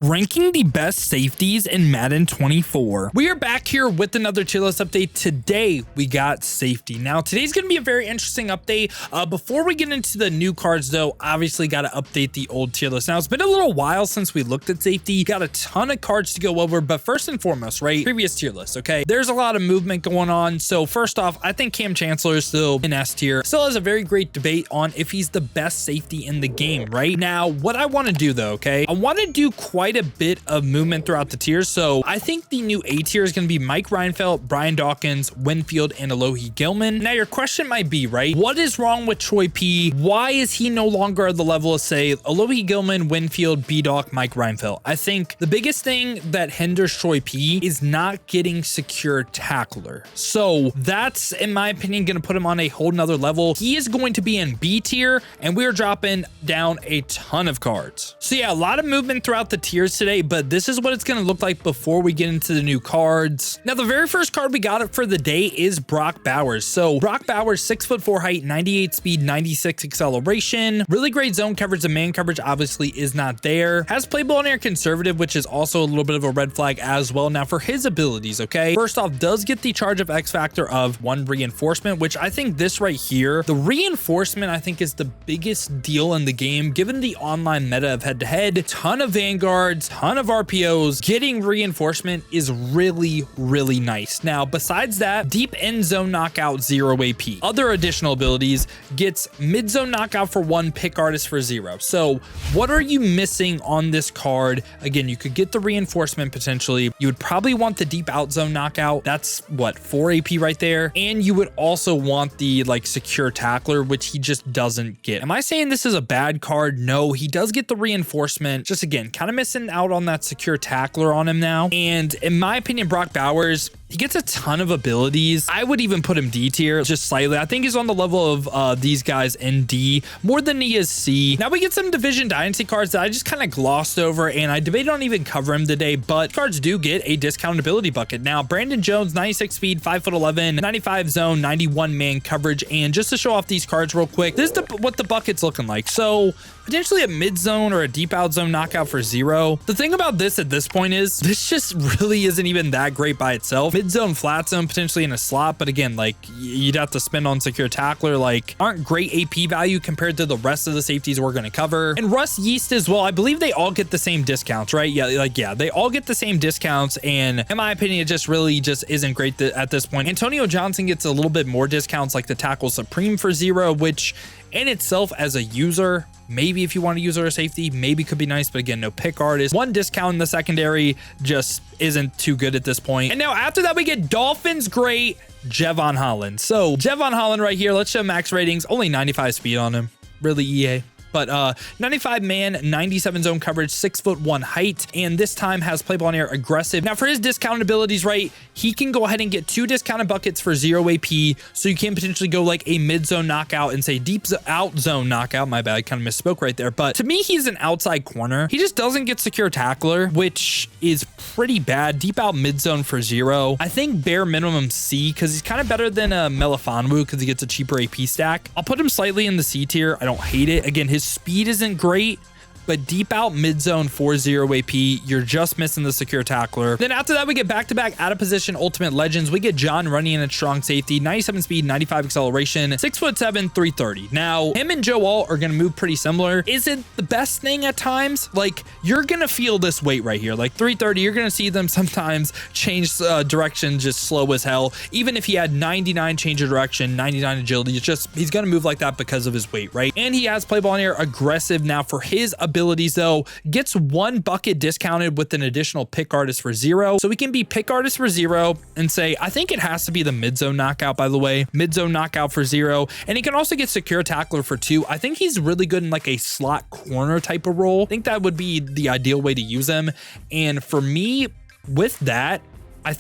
Ranking the best safeties in Madden 24. We are back here with another tier list update. Today, we got safety. Now, today's going to be a very interesting update. Before we get into the new cards, though, obviously got to update the old tier list. Now, it's been a little while since we looked at safety. Got a ton of cards to go over, but first and foremost, right, previous tier list, okay? There's a lot of movement going on. So first off, I think Cam Chancellor is still in S tier. Still has a very great debate on if he's the best safety in the game, right? Now, what I want to do, though, okay? I want to do quite a bit of movement throughout the tiers. So I think the new A tier is going to be Mike Reinfeldt, Brian Dawkins, Winfield, and Alohi Gilman. Now your question might be, right, what is wrong with Troy P? Why is he no longer at the level of, say, Alohi Gilman, Winfield, B-Doc, Mike Reinfeldt? I think the biggest thing that hinders Troy P is not getting secure tackler. So that's, in my opinion, going to put him on a whole nother level. He is going to be in B tier, and we are dropping down a ton of cards. So yeah, a lot of movement throughout the tiers today, but this is what it's going to look like before we get into the new cards. Now, the very first card we got for the day is Brock Bowers. So Brock Bowers, 6'4" height, 98 speed, 96 acceleration, really great zone coverage. The man coverage obviously is not there. Has playable on air conservative, which is also a little bit of a red flag as well. Now for his abilities, okay, first off, does get the charge of X factor of 1 reinforcement, which I think this right here, the reinforcement, I think is the biggest deal in the game, given the online meta of head to head, ton of vanguards, ton of RPOs. Getting reinforcement is really, really nice. Now, besides that, deep end zone knockout, 0 AP. Other additional abilities, gets mid zone knockout for 1, pick artist for 0. So what are you missing on this card? Again, you could get the reinforcement potentially. You would probably want the deep out zone knockout. That's what, 4 AP right there. And you would also want the like secure tackler, which he just doesn't get. Am I saying this is a bad card? No, he does get the reinforcement. Just again, kind of missing out on that secure tackler on him now. And in my opinion, Brock Bowers, he gets a ton of abilities. I would even put him D tier just slightly. I think he's on the level of these guys in D more than he is C. Now we get some Division Dynasty cards that I just kind of glossed over, and I debated on even cover him today, but cards do get a discounted ability bucket. Now, Brandon Jones, 96 speed, 5'11", 95 zone, 91 man coverage. And just to show off these cards real quick, this is what the bucket's looking like. So potentially a mid zone or a deep out zone knockout for 0. The thing about this at this point is this just really isn't even that great by itself. Mid zone, flat zone, potentially in a slot, but again, like you'd have to spend on secure tackler, like aren't great AP value compared to the rest of the safeties we're going to cover. And Russ Yeast as well, I believe they all get the same discounts, right? Yeah, they all get the same discounts, and in my opinion, it just really isn't great at this point. Antonio Johnson gets a little bit more discounts, like the tackle supreme for 0, which in itself as a user, maybe if you want to use her as safety, maybe could be nice, but again, no pick artist. 1 discount in the secondary just isn't too good at this point. And now after that, we get Dolphins great Javon Holland. So Javon Holland right here, let's show max ratings, only 95 speed on him. Really, EA. But 95 man, 97 zone coverage, 6'1" height, and this time has playable on air aggressive. Now for his discounted abilities, right, he can go ahead and get 2 discounted buckets for 0 AP, so you can potentially go like a mid zone knockout and say deep out zone knockout. My bad, I kind of misspoke right there. But to me, he's an outside corner. He just doesn't get secure tackler, which is pretty bad. Deep out mid zone for 0. I think bare minimum C, because he's kind of better than Melifonwu because he gets a cheaper AP stack. I'll put him slightly in the C tier. I don't hate it. Again, his speed isn't great, but deep out mid zone for 0 AP, you're just missing the secure tackler. Then after that, we get back-to-back out of position ultimate legends. We get John Runyon at strong safety, 97 speed, 95 acceleration, 6'7", 330. Now him and Joe Alt are going to move pretty similar. Is it the best thing at times? Like, you're going to feel this weight right here, like 330. You're going to see them sometimes change direction just slow as hell. Even if he had 99 change of direction, 99 agility, it's just he's going to move like that because of his weight, right? And he has playable on air aggressive. Now for his abilities though, gets 1 bucket discounted with an additional pick artist for 0. So we can be pick artist for 0 and say, I think it has to be the mid zone knockout, by the way, mid zone knockout for 0. And he can also get secure tackler for 2. I think he's really good in like a slot corner type of role. I think that would be the ideal way to use him. And for me with that, I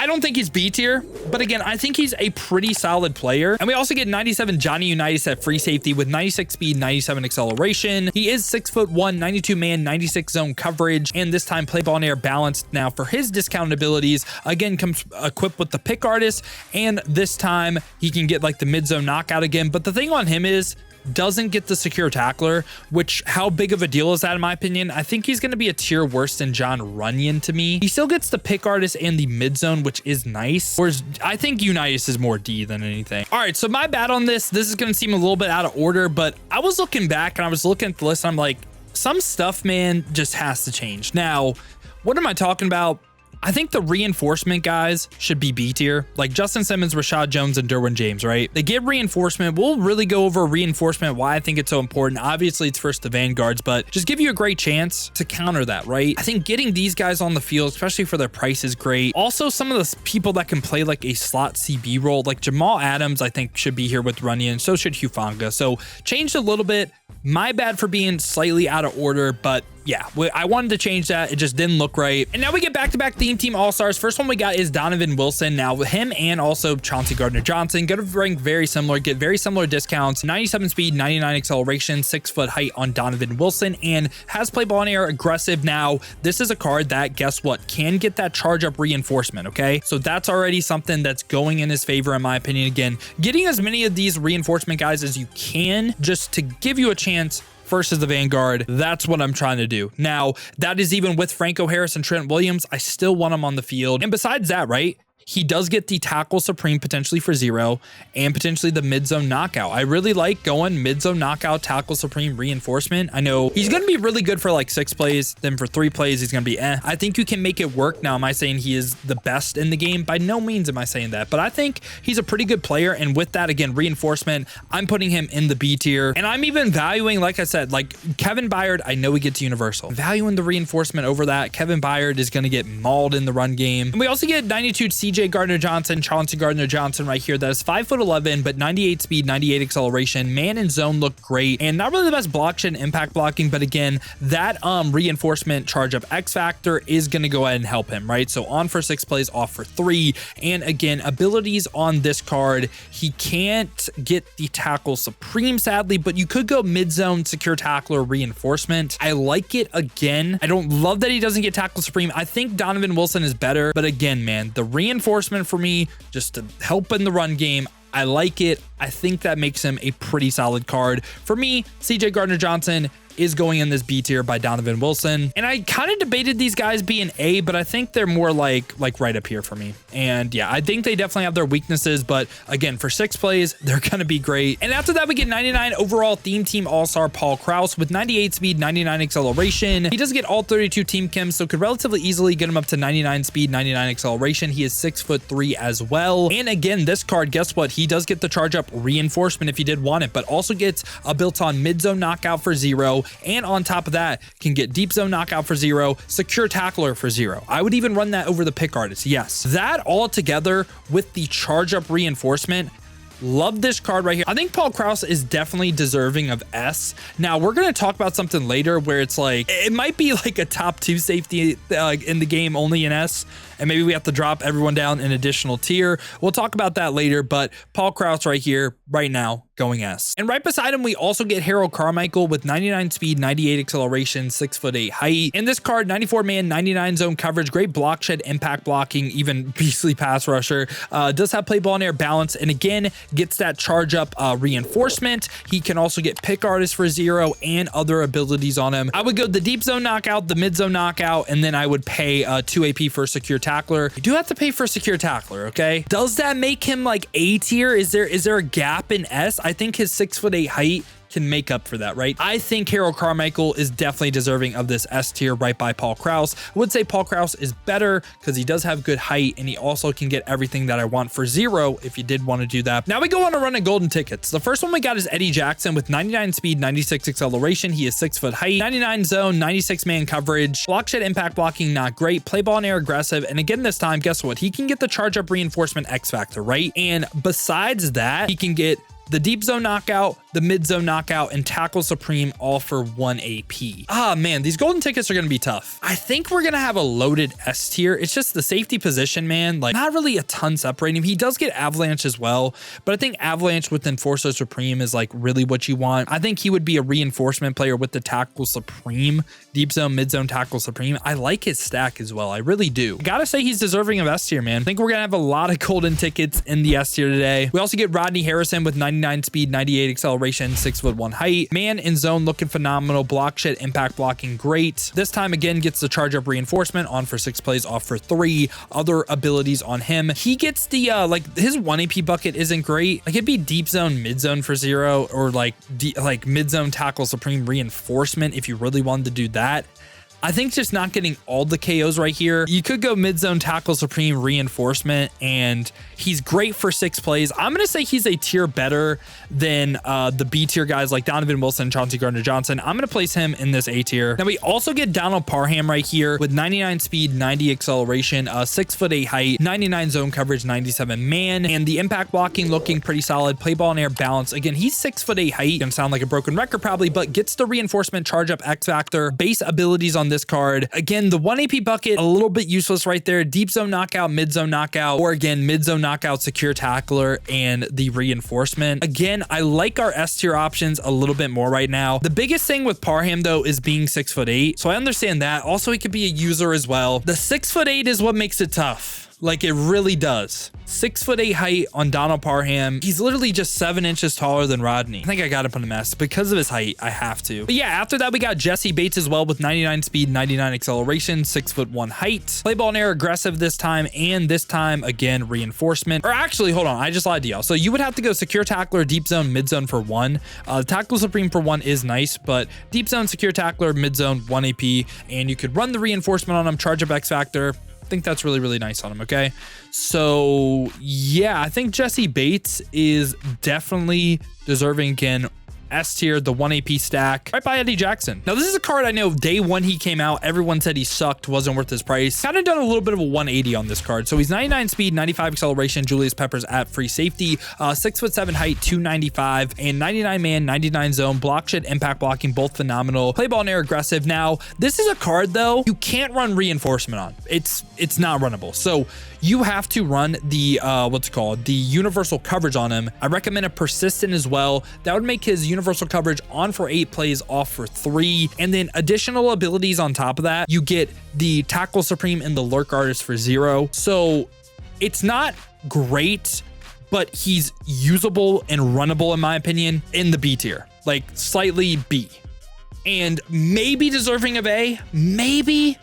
don't think he's B tier, but again, I think he's a pretty solid player. And we also get 97 Johnny Unitas at free safety with 96 speed, 97 acceleration. He is 6'1", 92 man, 96 zone coverage, and this time play ball in air balanced. Now for his discounted abilities, again, comes equipped with the pick artist, and this time he can get like the mid zone knockout again. But the thing on him is, doesn't get the secure tackler, which how big of a deal is that in my opinion? I think he's going to be a tier worse than John Runyon to me. He still gets the pick artist and the mid zone, which is nice. Whereas I think Unitas is more D than anything. All right, so my bad on this. This is going to seem a little bit out of order, but I was looking back and I was looking at the list and I'm like, some stuff, man, just has to change. Now, what am I talking about? I think the reinforcement guys should be B tier, like Justin Simmons, Rashad Jones, and Derwin James, right? They get reinforcement. We'll really go over reinforcement, why I think it's so important. Obviously, it's first the vanguards, but just give you a great chance to counter that, right? I think getting these guys on the field, especially for their price, is great. Also, some of the people that can play like a slot CB role, like Jamal Adams, I think should be here with Runyon. So should Hufanga. So changed a little bit. My bad for being slightly out of order, but yeah, I wanted to change that. It just didn't look right. And now we get back-to-back theme team all-stars. First one we got is Donovan Wilson. Now with him and also Chauncey Gardner-Johnson, going to rank very similar, get very similar discounts. 97 speed, 99 acceleration, 6-foot height on Donovan Wilson, and has play ball in air, aggressive. Now, this is a card that, guess what, can get that charge up reinforcement, okay? So that's already something that's going in his favor, in my opinion. Again, getting as many of these reinforcement guys as you can just to give you a chance versus the Vanguard. That's what I'm trying to do. Now, that is even with Franco Harris and Trent Williams. I still want him on the field. And besides that, right, he does get the tackle supreme potentially for 0 and potentially the mid-zone knockout. I really like going mid-zone knockout, tackle supreme, reinforcement. I know he's going to be really good for like 6 plays. Then for 3 plays, he's going to be I think you can make it work. Now, am I saying he is the best in the game? By no means am I saying that, but I think he's a pretty good player. And with that, again, reinforcement, I'm putting him in the B tier. And I'm even valuing, like I said, like Kevin Byard, I know he gets universal. Valuing the reinforcement over that. Kevin Byard is going to get mauled in the run game. And we also get 92 CJ Gardner-Johnson, Chauncey Gardner-Johnson right here. That is 5'11", but 98 speed, 98 acceleration. Man and zone look great, and not really the best block shed impact blocking, but again, that reinforcement charge up X factor is going to go ahead and help him, right? So on for 6 plays, off for 3. And again, abilities on this card, he can't get the tackle supreme, sadly, but you could go mid-zone, secure tackler, reinforcement. I like it. Again, I don't love that he doesn't get tackle supreme. I think Donovan Wilson is better, but again, man, the reinforcement for me, just to help in the run game, I like it. I think that makes him a pretty solid card. For me, CJ Gardner-Johnson is going in this B tier by Donovan Wilson. And I kind of debated these guys being A, but I think they're more like right up here for me. And yeah, I think they definitely have their weaknesses, but again, for 6 plays, they're going to be great. And after that, we get 99 overall theme team all-star Paul Krause with 98 speed, 99 acceleration. He does get all 32 team chems, so could relatively easily get him up to 99 speed, 99 acceleration. He is 6'3" as well. And again, this card, guess what? He does get the charge up reinforcement if you did want it, but also gets a built-on mid-zone knockout for 0. And on top of that, can get deep zone knockout for 0, secure tackler for 0. I would even run that over the pick artist. Yes, that all together with the charge up reinforcement. Love this card right here. I think Paul Krause is definitely deserving of S. Now, we're going to talk about something later where it's like, it might be like a top 2 safety in the game, only in S. And maybe we have to drop everyone down an additional tier. We'll talk about that later, but Paul Krause right here, right now, going S. And right beside him, we also get Harold Carmichael with 99 speed, 98 acceleration, 6'8" height. In this card, 94 man, 99 zone coverage, great block shed, impact blocking, even beastly pass rusher. Does have play ball in air balance, and again, gets that charge up reinforcement. He can also get pick artist for 0 and other abilities on him. I would go the deep zone knockout, the mid zone knockout, and then I would pay 2 AP for secure tackler. You do have to pay for secure tackler, okay? Does that make him like A tier? Is there a gap in S? I think his 6'8" height can make up for that, right? I think Harold Carmichael is definitely deserving of this S tier right by Paul Krause. I would say Paul Krause is better because he does have good height and he also can get everything that I want for 0 if you did want to do that. Now we go on a run of golden tickets. The first one we got is Eddie Jackson with 99 speed, 96 acceleration. He is 6' height, 99 zone, 96 man coverage. Block shed impact blocking, not great. Play ball in air aggressive. And again, this time, guess what? He can get the charge up reinforcement X factor, right? And besides that, he can get the deep zone knockout, the mid zone knockout, and tackle supreme all for 1 AP. Ah, man, these golden tickets are going to be tough. I think we're going to have a loaded S tier. It's just the safety position, man. Like, not really a ton separating him. He does get avalanche as well, but I think avalanche with enforcer supreme is like really what you want. I think he would be a reinforcement player with the tackle supreme, deep zone, mid zone, tackle supreme. I like his stack as well. I really do. Gotta say he's deserving of S tier, man. I think we're going to have a lot of golden tickets in the S tier today. We also get Rodney Harrison with 90 99 speed, 98 acceleration, 6'1" height. Man in zone looking phenomenal. Block shit, impact blocking great. This time again gets the charge up reinforcement, on for 6 plays, off for 3. Other abilities on him. He gets the like his 1 AP bucket isn't great. Like it'd be deep zone, mid zone for 0, or like mid zone tackle supreme reinforcement if you really wanted to do that. I think just not getting all the KOs right here. You could go mid-zone tackle supreme reinforcement, and he's great for 6 plays. I'm going to say he's a tier better than the B tier guys like Donovan Wilson, Chauncey Gardner-Johnson. I'm going to place him in this A tier. Now we also get Donald Parham right here with 99 speed, 90 acceleration, 6'8" height, 99 zone coverage, 97 man, and the impact blocking looking pretty solid. Play ball and air balance. Again, he's 6'8" height. Gonna sound like a broken record probably, but gets the reinforcement, charge up, X factor, base abilities on this card. Again, the 1 AP bucket, a little bit useless right there. Deep zone knockout, mid zone knockout, or again, mid zone knockout, secure tackler, and the reinforcement. Again, I like our S tier options a little bit more right now. The biggest thing with Parham though is being 6'8", so I understand that. Also, he could be a user as well. The 6'8" is what makes it tough. Like it really does. 6'8" height on Donald Parham. He's literally just 7 inches taller than Rodney. I think I got him on a mess because of his height. I have to. But yeah, after that, we got Jesse Bates as well with 99 speed, 99 acceleration, 6'1" height. Play ball and air aggressive this time, and this time again reinforcement. Or actually, hold on, I just lied to y'all. So you would have to go secure tackler, deep zone, mid zone for 1. Tackle supreme for 1 is nice, but deep zone, secure tackler, mid zone, 1 AP, and you could run the reinforcement on him, charge up X factor. I think that's really, really nice on him. Okay. So yeah, I think Jesse Bates is definitely deserving again. S tier, the 1 AP stack, right by Eddie Jackson. Now, this is a card I know day one he came out, everyone said he sucked, wasn't worth his price. Kind of done a little bit of a 180 on this card. So he's 99 speed, 95 acceleration, Julius Peppers at free safety, 6'7" height, 295, and 99 man, 99 zone, block shit, impact blocking, both phenomenal. Play ball and air aggressive. Now, this is a card though, you can't run reinforcement on. It's not runnable. So you have to run the, what's it called? The universal coverage on him. I recommend a persistent as well. That would make his universal coverage on for 8 plays, off for 3. And then additional abilities on top of that, you get the tackle supreme and the lurk artist for 0. So it's not great, but he's usable and runnable in my opinion in the B tier, like slightly B, and maybe deserving of A, maybe.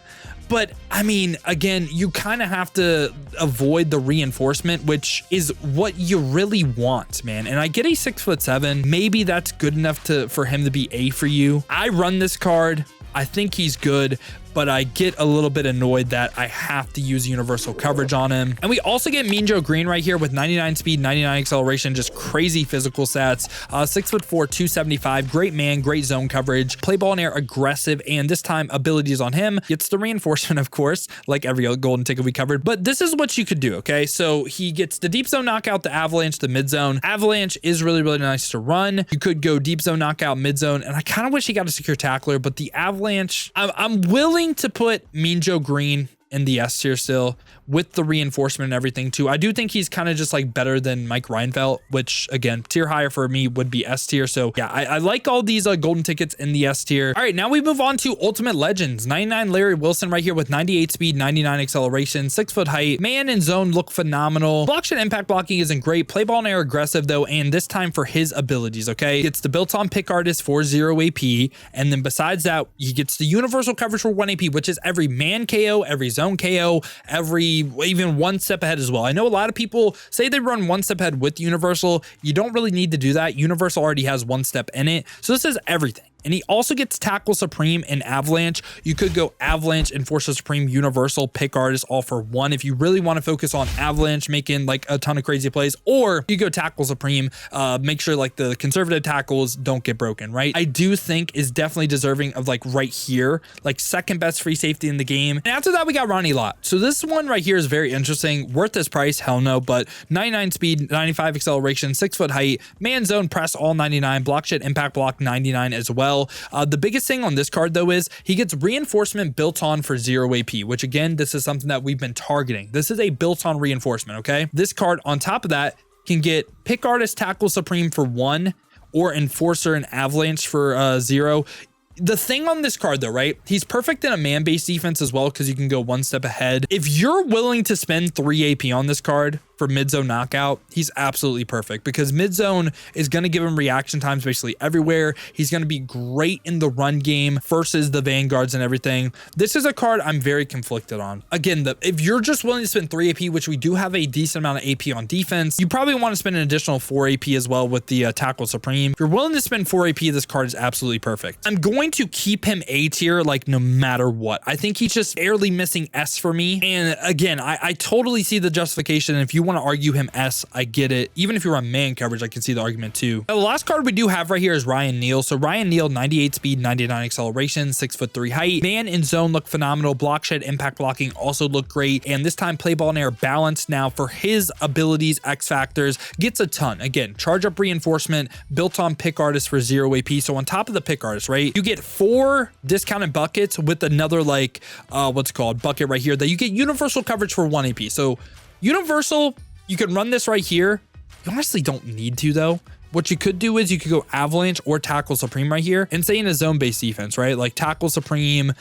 But I mean, again, you kind of have to avoid the reinforcement, which is what you really want, man. And I get a 6'7". Maybe that's good enough for him to be A for you. I run this card. I think he's good, but I get a little bit annoyed that I have to use universal coverage on him. And we also get Mean Joe Green right here with 99 speed, 99 acceleration, just crazy physical stats, 6'4", 275, great man, great zone coverage, play ball and air aggressive, and this time abilities on him. Gets the reinforcement, of course, like every other golden ticket we covered, but this is what you could do, okay? So he gets the deep zone knockout, the avalanche, the mid zone. Avalanche is really, really nice to run. You could go deep zone knockout, mid zone, and I kind of wish he got a secure tackler, but the avalanche, I'm willing to put Mean Joe Green in the S tier still with the reinforcement and everything too. I do think he's kind of just like better than Mike Reinfeldt, which again, tier higher for me would be S tier. So yeah, I like all these golden tickets in the S tier. All right, now we move on to Ultimate Legends. 99 Larry Wilson right here with 98 speed, 99 acceleration, 6 foot height. Man in zone look phenomenal. Block shot impact blocking isn't great. Play ball and air aggressive though, and this time for his abilities, okay? Gets the built-on pick artist for 0 AP, and then besides that, he gets the universal coverage for 1 AP, which is every man KO, every zone KO, even 1 step ahead as well. I know a lot of people say they run 1 step ahead with universal. You don't really need to do that. Universal already has 1 step in it. So this is everything. And he also gets tackle supreme and avalanche. You could go avalanche, enforcer supreme, universal, pick artist, all for 1 if you really want to focus on avalanche, making like a ton of crazy plays, or you go tackle supreme, make sure like the conservative tackles don't get broken, right? I do think is definitely deserving of like right here, like second best free safety in the game. And after that, we got Ronnie Lott. So this one right here is very interesting. Worth this price? Hell no, but 99 speed, 95 acceleration, 6 foot height, man zone press all 99, block shit impact block 99 as well. The biggest thing on this card though is he gets reinforcement built on for 0 AP, which again, this is something that we've been targeting. This is a built on reinforcement, okay? This card on top of that can get pick artist tackle supreme for 1 or enforcer and avalanche for 0. The thing on this card though, right? He's perfect in a man-based defense as well because you can go 1 step ahead. If you're willing to spend 3 AP on this card for mid-zone knockout, he's absolutely perfect because mid-zone is going to give him reaction times basically everywhere. He's going to be great in the run game versus the vanguards and everything. This is a card I'm very conflicted on. Again, if you're just willing to spend 3 AP, which we do have a decent amount of AP on defense, you probably want to spend an additional 4 AP as well with the Tackle Supreme. If you're willing to spend 4 AP, this card is absolutely perfect. I'm going to keep him A tier like no matter what. I think he's just barely missing S for me. And again, I totally see the justification. If you want to argue him S, I get it. Even if you're on man coverage, I can see the argument too. Now, the last card we do have right here is Ryan Neal. So Ryan Neal, 98 speed, 99 acceleration, 6'3" height. Man in zone look phenomenal. Block shed, impact blocking also look great. And this time play ball in air balance. Now for his abilities, X factors, gets a ton. Again, charge up reinforcement, built on pick artist for 0 AP. So on top of the pick artist, right, you get 4 discounted buckets with another like what's it called, bucket right here, that you get universal coverage for 1 AP. So universal, you can run this right here. You honestly don't need to though. What you could do is you could go Avalanche or Tackle Supreme right here and say in a zone-based defense, right? Like Tackle Supreme,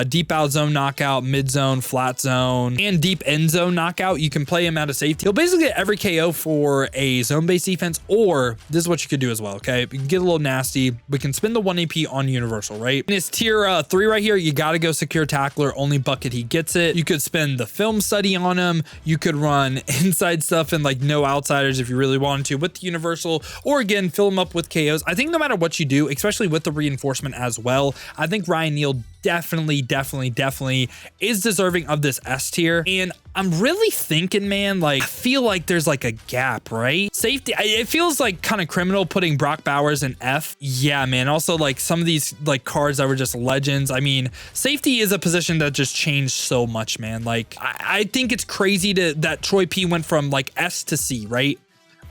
deep out zone knockout, mid zone, flat zone, and deep end zone knockout. You can play him out of safety. He'll basically get every KO for a zone-based defense, or this is what you could do as well, okay? We can get a little nasty. We can spend the 1 AP on Universal, right? In his tier 3 right here, you got to go Secure Tackler, only bucket he gets it. You could spend the Film Study on him. You could run inside stuff and like no outsiders if you really wanted to with the Universal, or again, fill him up with KOs. I think no matter what you do, especially with the reinforcement as well, I think Ryan Neal definitely is deserving of this S tier. And I'm really thinking, man, like I feel like there's like a gap, right? Safety, it feels like kind of criminal putting Brock Bowers in F. Yeah, man. Also like some of these like cards that were just legends. I mean, safety is a position that just changed so much, man. Like I think it's crazy that Troy P went from like S to C, right?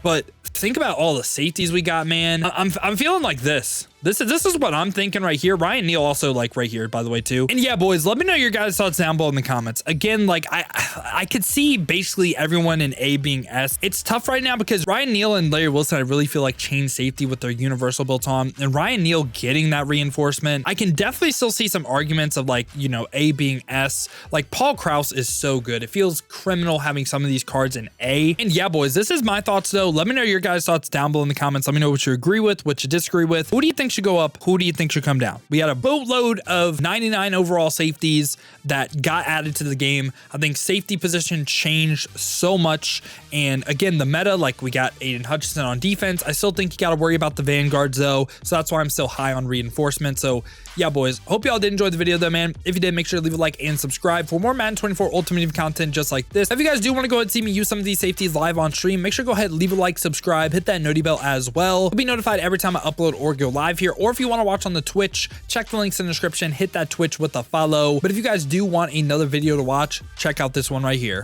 But think about all the safeties we got, man. I'm feeling like this. This is what I'm thinking right here. Ryan Neal also like right here, by the way, too. And yeah, boys, let me know your guys' thoughts down below in the comments. Again, like I could see basically everyone in A being S. It's tough right now because Ryan Neal and Larry Wilson, I really feel like change safety with their universal built on, and Ryan Neal getting that reinforcement. I can definitely still see some arguments of like, you know, A being S. Like Paul Krause is so good. It feels criminal having some of these cards in A. And yeah, boys, this is my thoughts though. Let me know your guys' thoughts down below in the comments. Let me know what you agree with, what you disagree with. Who do you think should go up? Who do you think should come down? We had a boatload of 99 overall safeties that got added to the game. I think safety position changed so much. And again, the meta, like we got Aiden Hutchinson on defense. I still think you got to worry about the vanguards though. So that's why I'm still high on reinforcement. So yeah, boys, hope y'all did enjoy the video though, man. If you did, make sure to leave a like and subscribe for more Madden 24 Ultimate Team content just like this. If you guys do want to go ahead and see me use some of these safeties live on stream, make sure to go ahead, leave a like, subscribe, hit that noti bell as well. You'll be notified every time I upload or go live here. Or if you want to watch on the Twitch, check the links in the description, hit that Twitch with a follow. But if you guys do want another video to watch, check out this one right here.